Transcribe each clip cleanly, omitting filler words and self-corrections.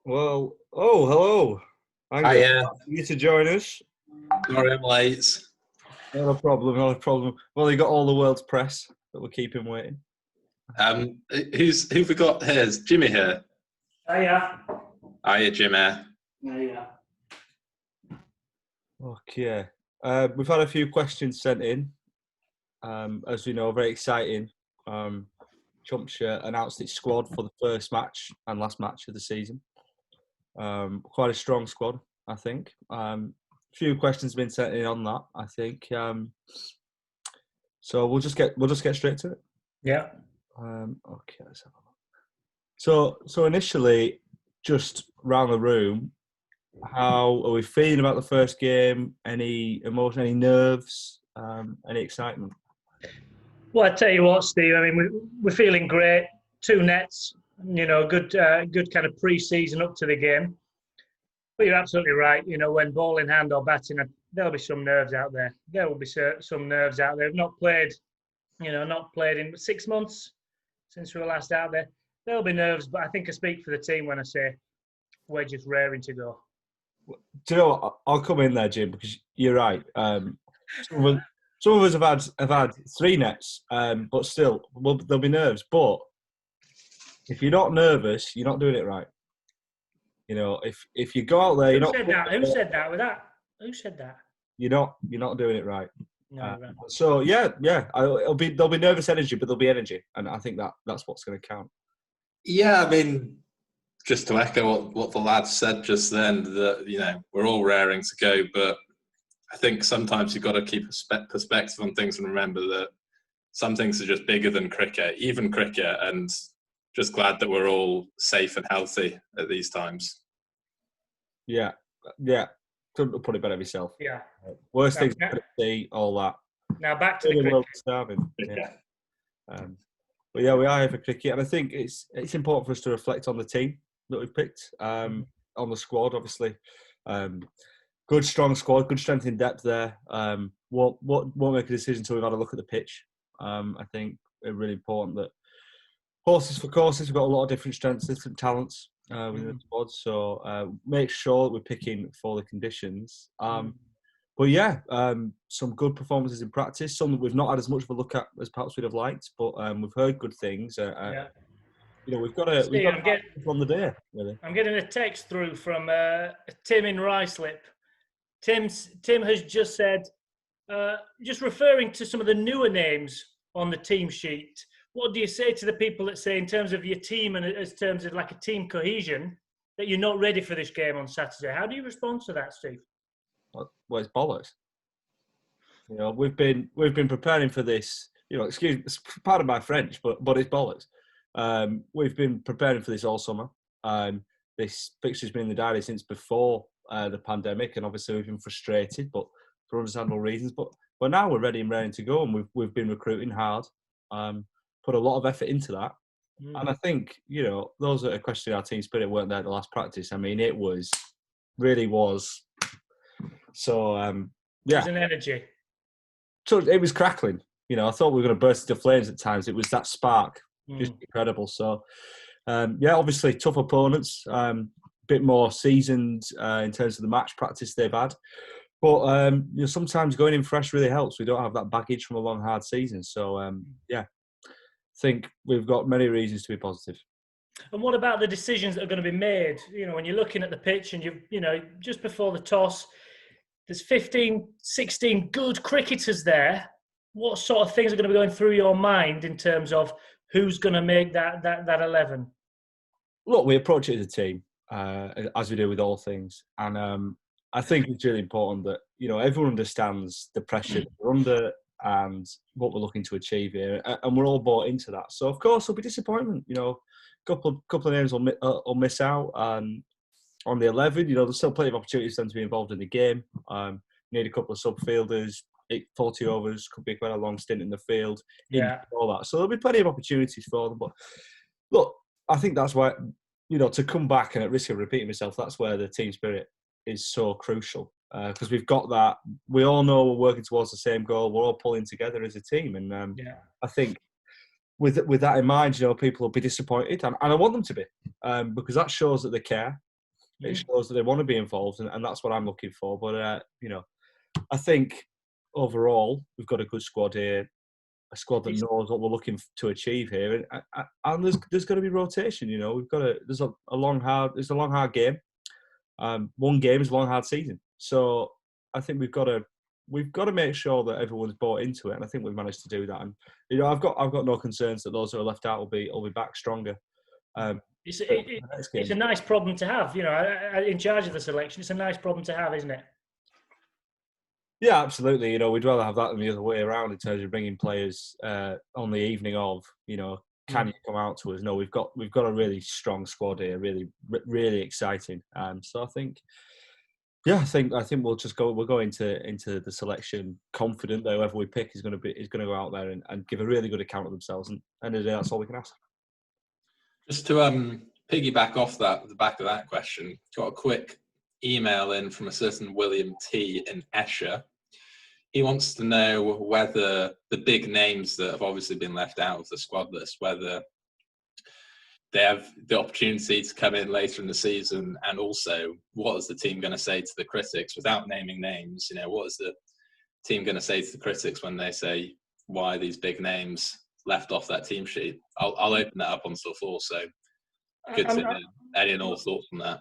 Well, hello. Thank you. Hiya. You to join us. Sorry I'm late. Not a problem, not a problem. Well, you got all the world's press that we're keeping waiting. Who we got here? Is Jimmy here? Hiya. Hiya, Jimmy. Hiya. Okay. We've had a few questions sent in. As we know, very exciting. Chumpshire announced its squad for the first match and last match of the season. Quite a strong squad, I think. Few questions have been sent in on that, I think. So we'll just get straight to it. Yeah. Okay, let's have a look. So initially, just round the room, how are we feeling about the first game? Any emotion, any nerves, any excitement? Well, I tell you what, Steve. I mean, we're feeling great. 2 nets. Good kind of pre-season up to the game. But you're absolutely right. When ball in hand or batting, there'll be some nerves out there. There will be some nerves out there. I've not played in 6 months since we were last out there. There'll be nerves, but I think I speak for the team when I say we're just raring to go. Do you know what? I'll come in there, Jim, because you're right. Some of us have had 3 nets, but still, there'll be nerves. But if you're not nervous, you're not doing it right. If you go out there, Who said that? Who said that? Who said that? You're not doing it right. No, right. So there'll be nervous energy, but there'll be energy, and I think that's what's going to count. Yeah, I mean, just to echo what the lads said just then, that we're all raring to go, but I think sometimes you've got to keep a perspective on things and remember that some things are just bigger than cricket, even cricket, and just glad that we're all safe and healthy at these times. Yeah. Couldn't put it better myself. Yeah. Worst things I could see, all that. Now back to the cricket. Starving. Yeah. But yeah, we are here for cricket, and I think it's important for us to reflect on the team that we've picked, on the squad, obviously. Good, strong squad, good strength in depth there. Won't make a decision until we've had a look at the pitch. I think it's really important that horses for courses, we've got a lot of different strengths, different talents within the squad. So make sure that we're picking for the conditions. But yeah, some good performances in practice. Some that we've not had as much of a look at as perhaps we'd have liked, but we've heard good things. We've got to on the day. Really, I'm getting a text through from Tim in Ruislip. Tim has just said, just referring to some of the newer names on the team sheet. What do you say to the people that say, in terms of your team and in terms of like a team cohesion, that you're not ready for this game on Saturday? How do you respond to that, Steve? Well, it's bollocks. We've been preparing for this. Pardon my French, but it's bollocks. We've been preparing for this all summer. This fixture's been in the diary since before the pandemic, and obviously we've been frustrated, but for understandable reasons. But now we're ready and raring to go, and we've been recruiting hard. Put a lot of effort into that, and I think those that are questioning our team spirit weren't there at the last practice. I mean, it really was. So It was an energy. So it was crackling. I thought we were going to burst into flames at times. It was that spark, just incredible. So obviously tough opponents, bit more seasoned in terms of the match practice they've had. But sometimes going in fresh really helps. We don't have that baggage from a long, hard season. So I think we've got many reasons to be positive. And what about the decisions that are going to be made? When you're looking at the pitch and just before the toss, there's 15, 16 good cricketers there. What sort of things are going to be going through your mind in terms of who's going to make that 11? Look, we approach it as a team, as we do with all things. And I think it's really important that, everyone understands the pressure that we're under and what we're looking to achieve here. And we're all bought into that. So, of course, there'll be disappointment. A couple of names will miss out on the 11. There's still plenty of opportunities for them to be involved in the game. You need a couple of sub-fielders, 40 overs, could be quite a long stint in the field. All that. So there'll be plenty of opportunities for them. But look, I think that's why, to come back, and at risk of repeating myself, that's where the team spirit is so crucial. Because we've got that. We all know we're working towards the same goal. We're all pulling together as a team. And I think with that in mind, people will be disappointed. And I want them to be, because that shows that they care. It shows that they want to be involved, and that's what I'm looking for. But I think overall we've got a good squad here, a squad that knows what we're looking to achieve here, and there's got to be rotation. We've got there's a long hard game. One game is a long hard season, so I think we've got to make sure that everyone's bought into it, and I think we've managed to do that. And I've got no concerns that those who are left out will be back stronger. It's a nice problem to have, in charge of the selection. It's a nice problem to have, isn't it? Yeah, absolutely. We'd rather have that than the other way around in terms of bringing players on the evening of, can you come out to us? No, we've got a really strong squad here, really, really exciting. So I think we'll just go into the selection confident that whoever we pick is going to go out there and give a really good account of themselves. And at the end of the day, that's all we can ask. Just to piggyback off the back of that question, got a quick email in from a certain William T in Esher. He wants to know whether the big names that have obviously been left out of the squad list, whether they have the opportunity to come in later in the season, and also what is the team going to say to the critics without naming names? What is the team going to say to the critics when they say why these big names left off that team sheet? I'll open that up on the floor. So good to hear any and all thoughts on that.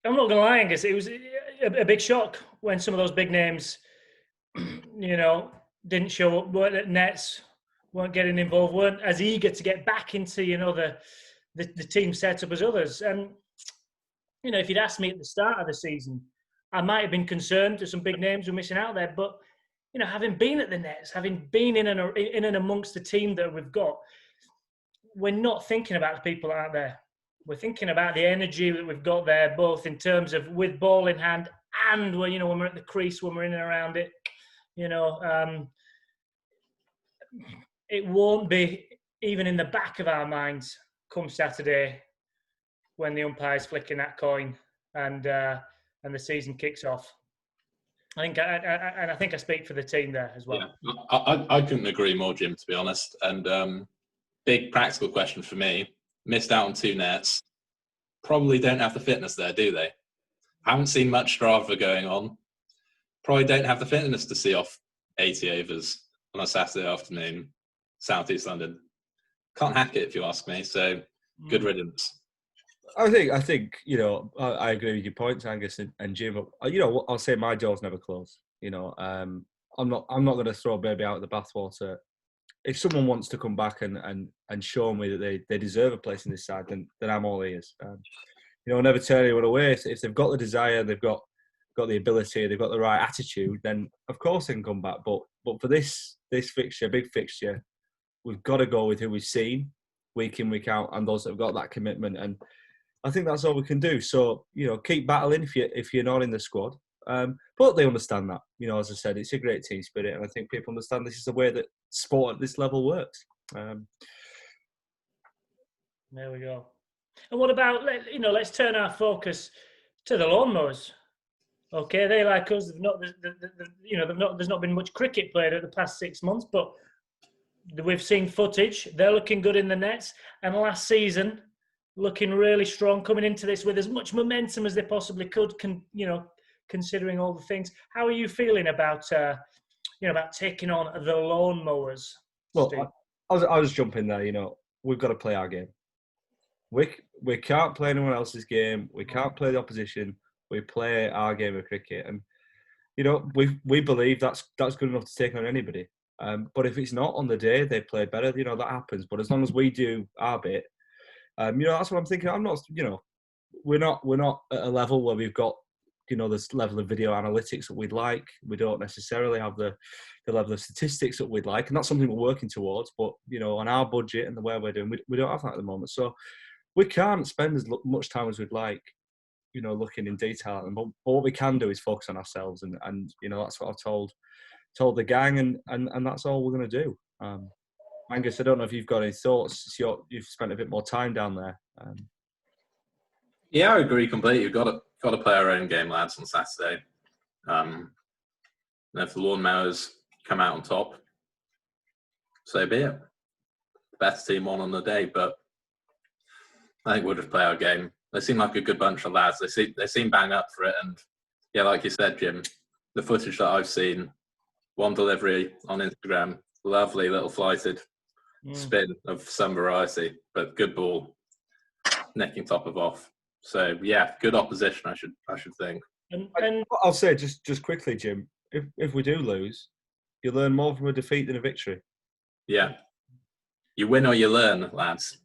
I'm not going to lie, Angus. It was a big shock when some of those big names, didn't show up, weren't at nets, weren't getting involved, weren't as eager to get back into, the team setup as others. And, if you'd asked me at the start of the season, I might have been concerned that some big names were missing out there. But, having been at the nets, having been in and amongst the team that we've got, we're not thinking about the people out there. We're thinking about the energy that we've got there, both in terms of with ball in hand and when we're at the crease, when we're in and around it. It won't be even in the back of our minds come Saturday when the umpire's flicking that coin and the season kicks off. I think I speak for the team there as well. Yeah, I couldn't agree more, Jim, to be honest. And big practical question for me. Missed out on 2 nets, probably don't have the fitness there, do they? Haven't seen much Strava going on. Probably don't have the fitness to see off 80 overs on a Saturday afternoon, South East London. Can't hack it if you ask me. So good riddance. I think I agree with your points, Angus and Jim. I'll say my door's never closed. I'm not going to throw baby out of the bathwater. If someone wants to come back and show me that they deserve a place in this side, then I'm all ears. Never turn anyone away. If they've got the desire, they've got the ability, they've got the right attitude, then of course they can come back. But for this fixture, big fixture, we've got to go with who we've seen week in, week out, and those that have got that commitment. And I think that's all we can do. So keep battling if you're not in the squad. But they understand that. As I said, it's a great team spirit, and I think people understand this is the way that sport at this level works. There we go. And what about, let's turn our focus to the lawnmowers. Okay, they like us. There's not been much cricket played over the past 6 months, but we've seen footage. They're looking good in the nets, and last season looking really strong, coming into this with as much momentum as they possibly could. Considering all the things, how are you feeling about about taking on the lawnmowers? Well, I'll just jump in there. We've got to play our game. We can't play anyone else's game. We can't play the opposition. We play our game of cricket, and we believe that's good enough to take on anybody. But if it's not on the day they play better, that happens. But as long as we do our bit, that's what I'm thinking. I'm not, we're not at a level where we've got this level of video analytics that we'd like. We don't necessarily have the level of statistics that we'd like, and that's something we're working towards. But on our budget and the way we're doing, we don't have that at the moment. So we can't spend as much time as we'd like, looking in detail. But what we can do is focus on ourselves, and that's what I've told the gang, and that's all we're going to do. Angus, I don't know if you've got any thoughts. You've spent a bit more time down there. Yeah, I agree completely. You've got to play our own game, lads, on Saturday. And if the lawnmowers come out on top, so be it. The best team won on the day, but I think we'll just play our game They seem like a good bunch of lads. They seem bang up for it. And yeah, like you said, Jim, the footage that I've seen, one delivery on Instagram, lovely little flighted spin of some variety, but good ball, necking top of off. So yeah, good opposition, I should think. And I'll say just quickly, Jim, if we do lose, you learn more from a defeat than a victory. Yeah. You win or you learn, lads.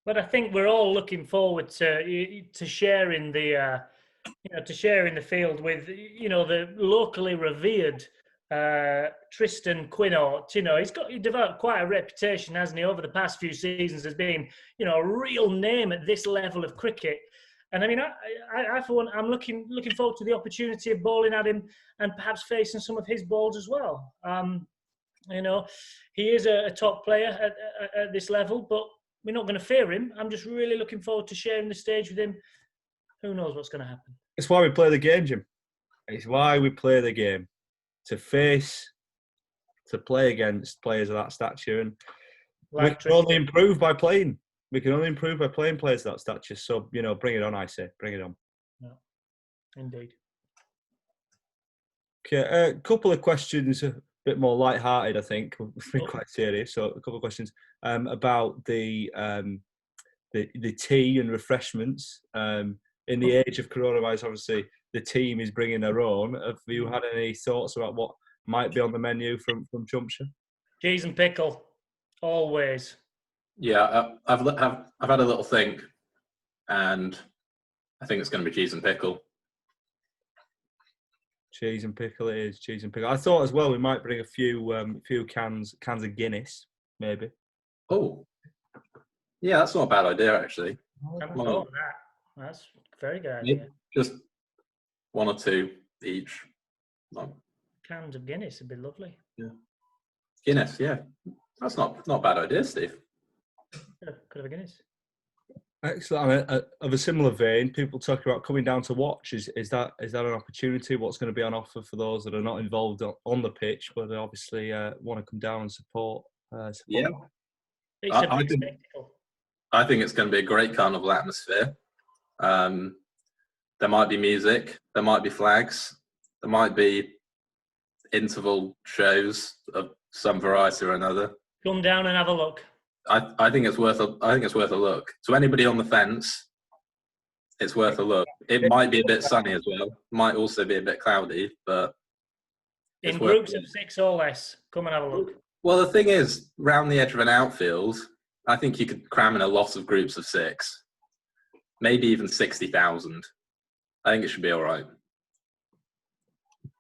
But I think we're all looking forward to sharing the to sharing the field with the locally revered Tristan Quinault. He developed quite a reputation, hasn't he, over the past few seasons as being a real name at this level of cricket. And I mean, I for one, I'm looking forward to the opportunity of bowling at him and perhaps facing some of his balls as well. He is a top player at this level, but we're not going to fear him. I'm just really looking forward to sharing the stage with him. Who knows what's going to happen? It's why we play the game, Jim. It's why we play the game. To play against players of that stature. And we can only improve by playing. We can only improve by playing players of that stature. So, bring it on, I say. Bring it on. Yeah, indeed. Okay, a couple of questions, a bit more light-hearted, I think. We've been quite serious. So, a couple of questions about the tea and refreshments. In the age of coronavirus, obviously, the team is bringing their own. Have you had any thoughts about what might be on the menu from Chumpshire? Cheese and pickle, always. Yeah, I've had a little think, and I think it's going to be cheese and pickle. Cheese and pickle it is. Cheese and pickle. I thought as well we might bring a few cans of Guinness, maybe. Oh, yeah, that's not a bad idea actually. I haven't thought of that. That's a very good idea. Just one or two each. Cans of Guinness would be lovely. Yeah, Guinness. Yeah, that's not a bad idea, Steve. Could have a Guinness. Excellent. Of a similar vein, people talk about coming down to watch. Is that an opportunity? What's going to be on offer for those that are not involved on the pitch, but they obviously want to come down and support? Yeah, it's a big spectacle. I think it's going to be a great carnival atmosphere. There might be music, there might be flags, there might be interval shows of some variety or another. Come down and have a look. I think it's worth a look. To anybody on the fence, it's worth a look. It might be a bit sunny as well. Might also be a bit cloudy, but in groups of 6 or less, come and have a look. Well, the thing is, round the edge of an outfield, I think you could cram in a lot of groups of 6, maybe even 60,000. I think it should be all right.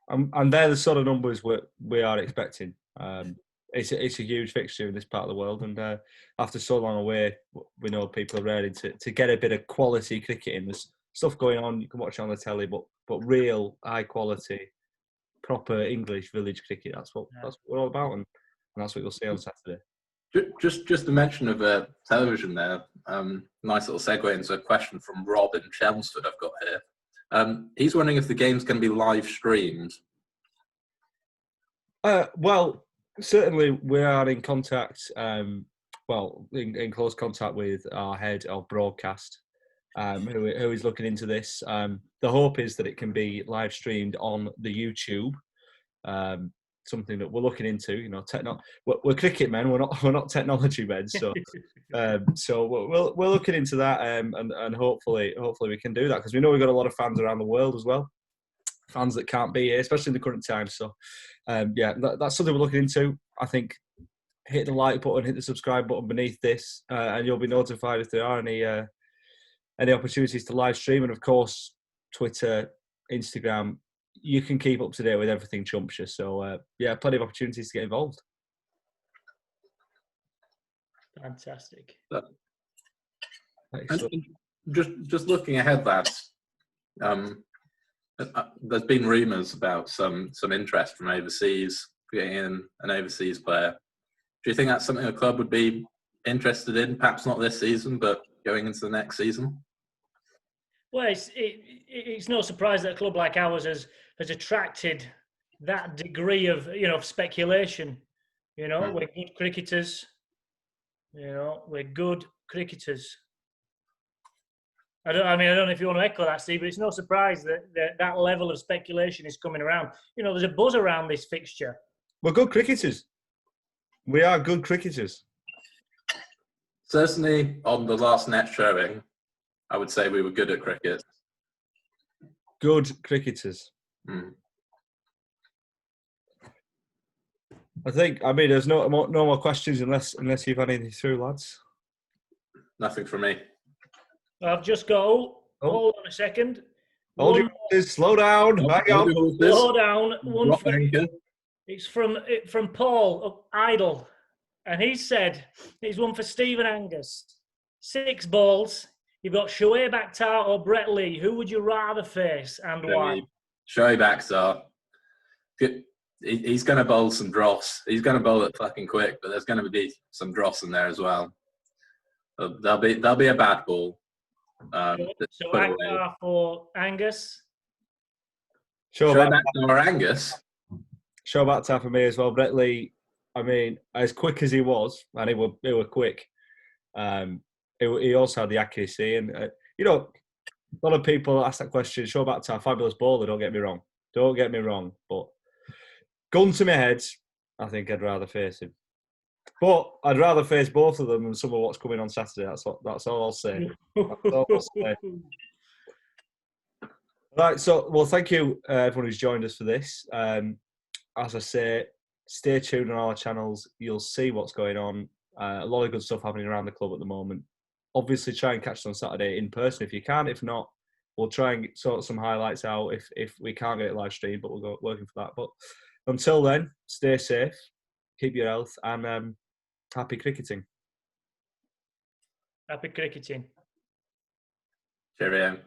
And they're the sort of numbers we are expecting. It's a huge fixture in this part of the world, and after so long away, we know people are ready to get a bit of quality cricket in. There's stuff going on, you can watch it on the telly, but real high quality, proper English village cricket. That's what we're all about, and that's what you'll see on Saturday. Just a mention of television there. Nice little segue into a question from Rob in Chelmsford I've got here. He's wondering if the game's going to be live streamed. Well, certainly we are in contact, in close contact with our head of broadcast, who is looking into this. The hope is that it can be live streamed on the YouTube. Something that we're looking into, we're cricket men, we're not technology men, so we're looking into that, and hopefully we can do that, because we know we've got a lot of fans around the world as well, fans that can't be here, especially in the current time. So that's something we're looking into. I think hit the like button, hit the subscribe button beneath this, and you'll be notified if there are any opportunities to live stream, and of course Twitter, Instagram. You can keep up to date with everything Chumpshire. So, plenty of opportunities to get involved. Fantastic. Just looking ahead, lads, there's been rumours about some interest from overseas, getting in an overseas player. Do you think that's something a club would be interested in? Perhaps not this season, but going into the next season? Well, it's no surprise that a club like ours has attracted that degree of speculation. We're good cricketers. We're good cricketers. I don't know if you want to echo that, Steve, but it's no surprise that that level of speculation is coming around. You know, there's a buzz around this fixture. We're good cricketers. We are good cricketers. Certainly, on the last net showing, I would say we were good at cricket. Good cricketers. Mm. I mean, there's no more questions unless you've had anything through, lads. Nothing from me. I've just got. Hold on a second. Hold your horses, slow down. Hang on. Slow down. One Drop from, anchor. it's from Paul of Idle, and he said he's one for Stephen Angus. 6 balls. You've got Shoaib Akhtar or Brett Lee. Who would you rather face and why? Shoaib Akhtar. He's going to bowl some dross. He's going to bowl it fucking quick, but there's going to be some dross in there as well. There'll be a bad ball. So Akhtar for Angus. Shoaib Akhtar or Angus. Shoaib Akhtar for me as well. Brett Lee, I mean, as quick as he was, and he were quick. He also had the accuracy, and you know, a lot of people ask that question. Shoaib Akhtar, fabulous bowler. Don't get me wrong, but gun to my head, I think I'd rather face him. But I'd rather face both of them than some of what's coming on Saturday. That's all I'll say. Right, so thank you everyone who's joined us for this. As I say, stay tuned on our channels. You'll see what's going on. A lot of good stuff happening around the club at the moment. Obviously, try and catch us on Saturday in person if you can. If not, we'll try and sort some highlights out if we can't get it live streamed, but we'll go working for that. But until then, stay safe, keep your health, and happy cricketing. Happy cricketing. Cheerio.